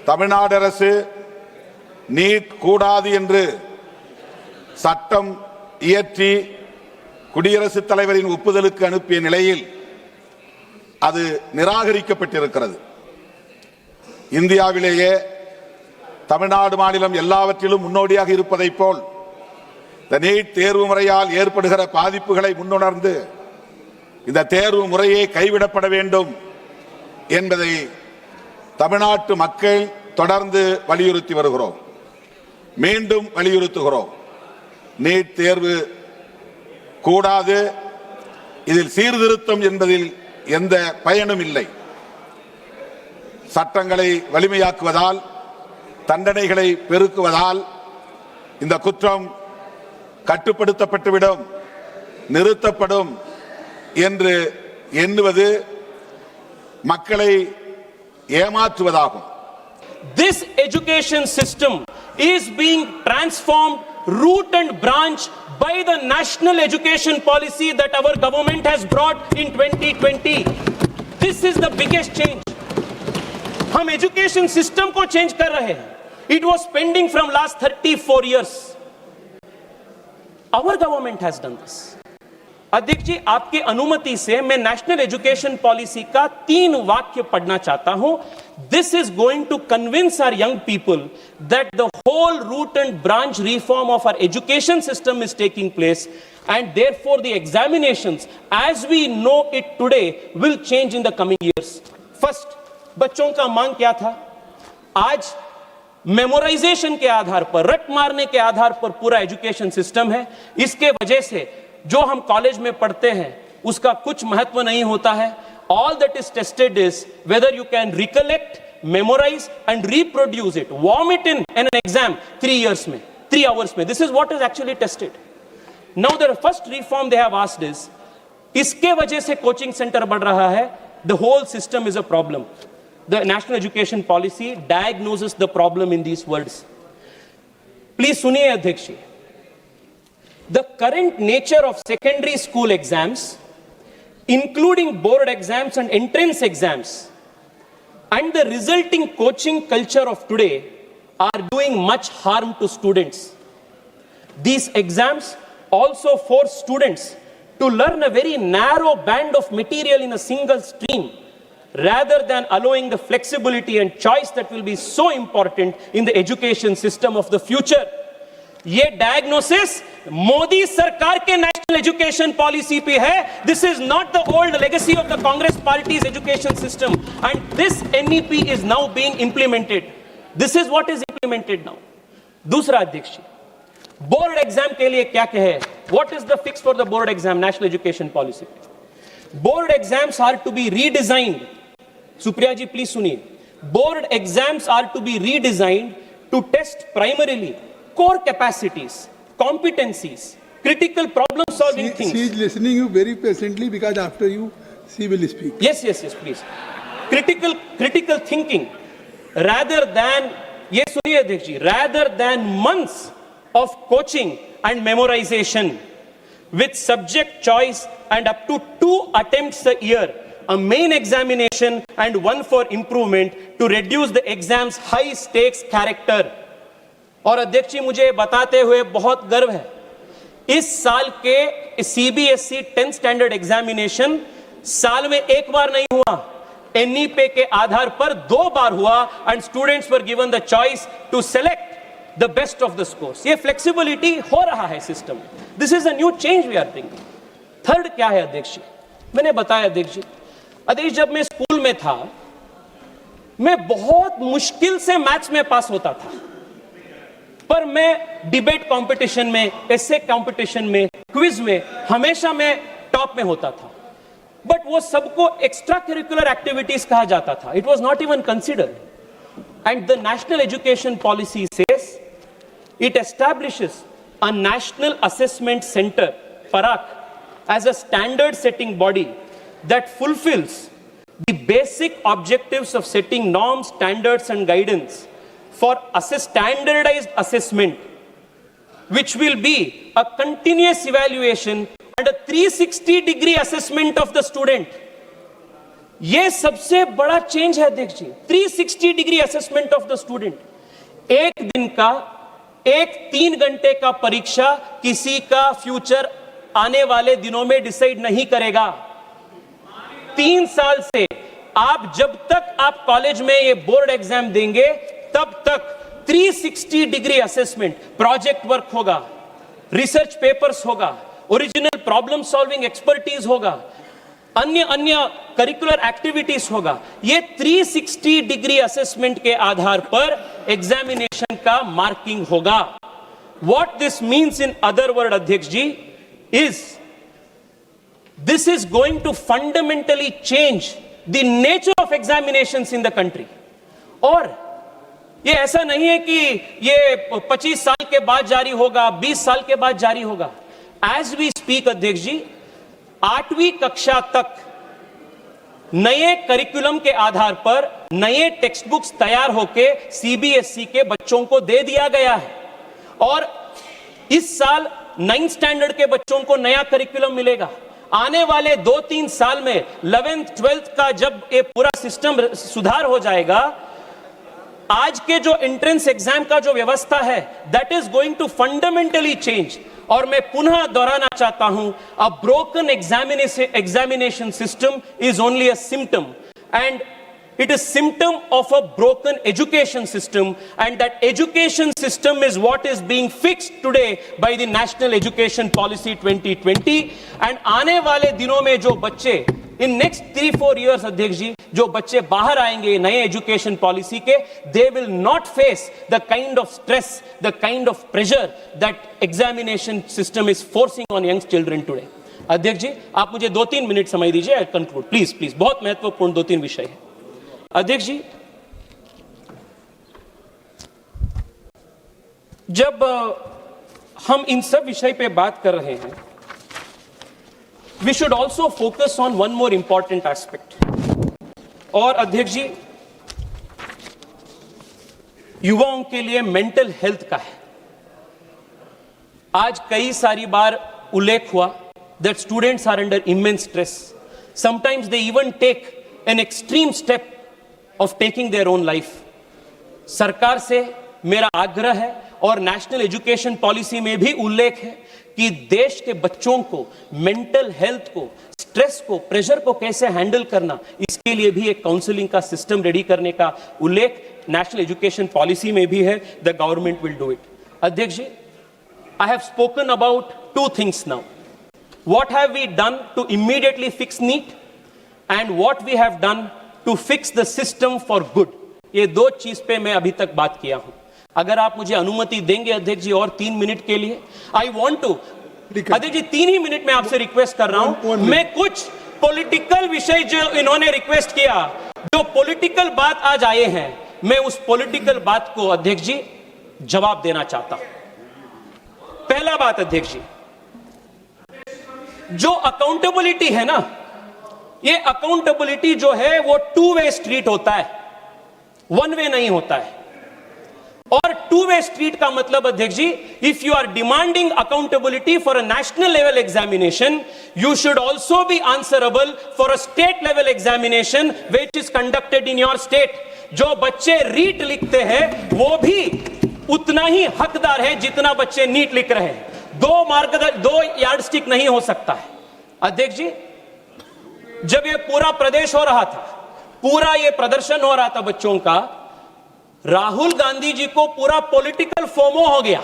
தமிழ்நாடு அரசு நீட் கூடாது என்று சட்டம் இயற்றி குடியரசுத் தலைவரின் ஒப்புதலுக்கு அனுப்பிய நிலையில் அது நிராகரிக்கப்பட்டிருக்கிறது. இந்தியாவிலேயே தமிழ்நாடு மாநிலம் எல்லாவற்றிலும் முன்னோடியாக இருப்பதைப் போல் இந்த நீட் தேர்வு முறையால் ஏற்படுகிற பாதிப்புகளை முன்னுணர்ந்து இந்த தேர்வு முறையே கைவிடப்பட வேண்டும் என்பதை தமிழ்நாட்டு மக்கள் தொடர்ந்து வலியுறுத்தி வருகிறோம். மீண்டும் வலியுறுத்துகிறோம். நீட் தேர்வு கூடாது. இதில் சீர்திருத்தம் என்பதில் எந்த பயனும் இல்லை. சட்டங்களை வலிமையாக்குவதால், தண்டனைகளை பெருக்குவதால் இந்த குற்றம் கட்டுப்படுத்தப்பட்டுவிடும், நிறுத்தப்படும் என்று எண்ணுவது மக்களை ஏமாற்றுவதாகும். This education system is being transformed root and branch by the national education policy that our government has brought in 2020. This is the biggest change. हम education system को change कर रहे हैं. It was pending from last 34 years. Our government has done this. अध्यक्ष जी, आपकी अनुमति से मैं नेशनल एजुकेशन पॉलिसी का 3 वाक्य पढ़ना चाहता हूं. This is going to convince our young people that the whole root and branch reform of our education system is taking place, and therefore the examinations as we know it today will change in the coming years. First, बच्चों का मांग क्या था? आज memorisation के आधार पर, रट मारने के आधार पर पूरा एजुकेशन सिस्टम है. इसके वजह से जो हम कॉलेज में पढ़ते हैं उसका कुछ महत्व नहीं होता है. All that is tested is whether you can recollect, memorize and reproduce it, warm it in an exam 3 years में, 3 hours में. This is what is actually tested. Now the first reform they have asked is, इसके वजह से coaching centre बढ़ रहा है. The whole system is a problem. The national education policy diagnoses the problem in these words. Please सुनिए अध्यक्ष जी. The current nature of secondary school exams, including board exams and entrance exams, and the resulting coaching culture of today are doing much harm to students. These exams also force students to learn a very narrow band of material in a single stream, rather than allowing the flexibility and choice that will be so important in the education system of the future. ये diagnosis Modi सरकार के national education policy पे है. This is not the old legacy of the Congress party's education system, and this NEP is now being implemented. This is what is implemented now. दूसरा अध्यक्ष, board exam के लिए क्या कहे? What is the fix for the board exam national education policy? Board exams are to be redesigned. Supriya ji please सुनिए. Board exams are to be redesigned to test primarily core capacities, competencies, critical problem solving things. She is listening you very patiently because after you she will speak. Yes, please. Critical thinking, rather than, ये सुनिए अध्यक्ष जी, rather than months of coaching and memorization with subject choice and up to 2 attempts a year, a main examination and one for improvement to reduce the exam's high stakes character. और अध्यक्ष जी, मुझे बताते हुए बहुत गर्व है, इस साल के सीबीएसई 10th स्टैंडर्ड एग्जामिनेशन साल में एक बार नहीं हुआ, एनईपी के आधार पर 2 बार हुआ, and students were given the choice to select the best of the scores. ये फ्लेक्सिबिलिटी हो रहा है system. This is a new change we are bringing. Third क्या है अध्यक्ष जी? मैंने बताया अध्यक्ष जी, जब मैं स्कूल में था, मैं बहुत मुश्किल से मैथ्स में पास होता था, पर मैं डिबेट कंपटीशन में, एसे कंपटीशन में, क्विज में हमेशा मैं टॉप में होता था. बट वो सबको एक्स्ट्रा करिकुलर एक्टिविटीज कहा जाता था. It was not even considered. And the national education policy says it establishes a national assessment centre, पराक, as a standard setting body that fulfills the basic objectives of setting norms, standards and guidance for standardized assessment, which will be a continuous evaluation and a 360-degree assessment of the student. ये सबसे बड़ा change है अध्यक्ष जी। 360 degree assessment of the student. एक दिन का, एक 3 घंटे का परीक्षा किसी का फ्यूचर आने वाले दिनों में डिसाइड नहीं करेगा। 3 साल से आप जब तक आप कॉलेज में ये बोर्ड एग्जाम देंगे तब तक 360 डिग्री असेसमेंट, प्रोजेक्ट वर्क होगा, रिसर्च पेपर्स होगा, ओरिजिनल प्रॉब्लम सॉल्विंग एक्सपर्टीज होगा, अन्य करिकुलर एक्टिविटीज होगा। ये 360 डिग्री असेसमेंट के आधार पर एग्जामिनेशन का मार्किंग होगा। What this means in other word अध्यक्ष जी is this is going to fundamentally change the nature of examinations in the country. और ये ऐसा नहीं है कि ये 25 साल के बाद जारी होगा, 20 साल के बाद जारी होगा। एज वी स्पीक अध्यक्ष जी 8वीं कक्षा तक नए करिकुलम के आधार पर नए टेक्स्ट बुक्स तैयार होके सीबीएसई के बच्चों को दे दिया गया है। और इस साल 9th स्टैंडर्ड के बच्चों को नया करिकुलम मिलेगा। आने वाले 2-3 साल में 11th 12th का जब ये पूरा सिस्टम सुधार हो जाएगा, आज के जो एंट्रेंस एग्जाम का जो व्यवस्था है that is going to fundamentally change. और मैं पुनः दोहराना चाहता हूं, a broken examination system is only a symptom and it is symptom of a broken education system, and that education system is what is being fixed today by the National Education Policy 2020। and आने वाले दिनों में जो बच्चे in next 3-4 years अध्यक्ष जी जो बच्चे बाहर आएंगे नए एजुकेशन पॉलिसी के, they will not face the kind of stress, the kind of pressure that examination system is forcing on young children today। अध्यक्ष जी आप मुझे 2-3 मिनट समय दीजिए, आई कंक्लूड प्लीज। बहुत महत्वपूर्ण 2-3 विषय है अध्यक्ष जी। जब हम इन सब विषय पे बात कर रहे हैं, we should also focus on one more important aspect. और अध्यक्ष जी युवाओं के लिए मेंटल हेल्थ का है। आज कई सारी बार उल्लेख हुआ that students are under immense stress, sometimes they even take an extreme step of taking their own life. सरकार से मेरा आग्रह है और नेशनल एजुकेशन पॉलिसी में भी उल्लेख है कि देश के बच्चों को मेंटल हेल्थ को, स्ट्रेस को, प्रेशर को कैसे हैंडल करना, इसके लिए भी एक काउंसलिंग का सिस्टम रेडी करने का उल्लेख नेशनल एजुकेशन पॉलिसी में भी है। The government will do it. अध्यक्ष जी I have spoken about 2 things now. What have we done to immediately fix NEET and what we have done to fix the system for good. ये 2 चीज पे मैं अभी तक बात किया हूं। अगर आप मुझे अनुमति देंगे अध्यक्ष जी और 3 मिनट के लिए, आई वॉन्ट टू अध्यक्ष जी 3 ही मिनट में आपसे रिक्वेस्ट कर रहा हूं। मैं कुछ पॉलिटिकल विषय जो इन्होंने रिक्वेस्ट किया, जो पॉलिटिकल बात आज आए हैं, मैं उस पॉलिटिकल बात को अध्यक्ष जी जवाब देना चाहता हूं। पहला बात अध्यक्ष जी, जो अकाउंटेबिलिटी है ना, ये अकाउंटेबिलिटी जो है वो 2-वे स्ट्रीट होता है, 1-वे नहीं होता है। और 2-वे स्ट्रीट का मतलब अध्यक्ष जी, if you are demanding accountability for a national level examination, you should also be answerable for a state level examination which is conducted in your state. जो बच्चे रीट लिखते हैं वो भी उतना ही हकदार है जितना बच्चे नीट लिख रहे हैं। 2 यार्डस्टिक नहीं हो सकता है। अध्यक्ष जी जब ये पूरा प्रदेश हो रहा था, पूरा ये प्रदर्शन हो रहा था बच्चों का, राहुल गांधी जी को पूरा पॉलिटिकल फोमो हो गया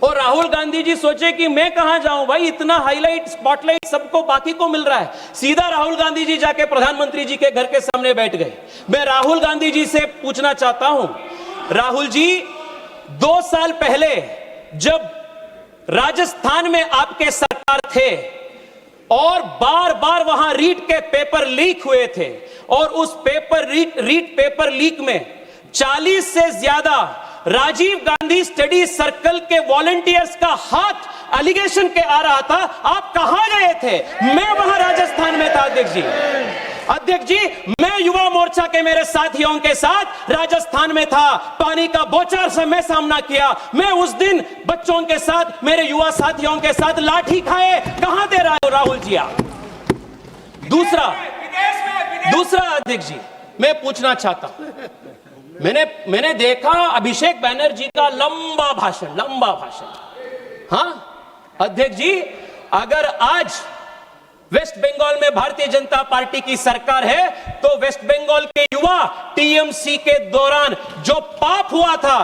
और राहुल गांधी जी सोचे कि मैं कहां जाऊं भाई, इतना हाईलाइट स्पॉटलाइट सबको बाकी को मिल रहा है। सीधा राहुल गांधी जी जाके प्रधानमंत्री जी के घर के सामने बैठ गए। मैं राहुल गांधी जी से पूछना चाहता हूं, राहुल जी 2 साल पहले जब राजस्थान में आपके सरकार थे और बार बार वहां रीट के पेपर लीक हुए थे और उस रीट पेपर लीक में 40 से ज्यादा राजीव गांधी स्टडी सर्कल के वॉलंटियर्स का हाथ एलिगेशन के आ रहा था, आप कहां गए थे? मैं वहां राजस्थान में था अध्यक्ष जी। अध्यक्ष जी मैं युवा मोर्चा के मेरे साथियों के साथ राजस्थान में था, पानी का बौछार से मैं सामना किया। मैं उस दिन बच्चों के साथ, मेरे युवा साथियों के साथ लाठी खाए। कहां दे रहे हो राहुल जी आप? दूसरा दूसरा अध्यक्ष जी, मैं पूछना चाहता हूं, मैंने देखा अभिषेक बैनर्जी का लंबा भाषण। हां अध्यक्ष जी, अगर आज वेस्ट बंगाल में भारतीय जनता पार्टी की सरकार है तो वेस्ट बंगाल के युवा टीएमसी के दौरान जो पाप हुआ था,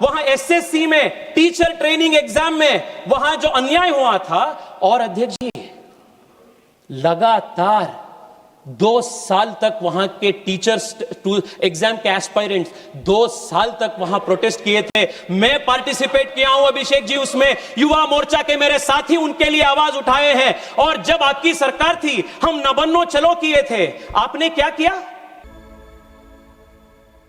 वहां एसएससी में टीचर ट्रेनिंग एग्जाम में वहां जो अन्याय हुआ था, और अध्यक्ष जी लगातार 2 साल तक वहां के टीचर्स एग्जाम के एस्पायरेंट्स 2 साल तक वहां प्रोटेस्ट किए थे। मैं पार्टिसिपेट किया हूं अभिषेक जी, उसमें युवा मोर्चा के मेरे साथी उनके लिए आवाज उठाए हैं। और जब आपकी सरकार थी, हम नबन्नो चलो किए थे। आपने क्या किया?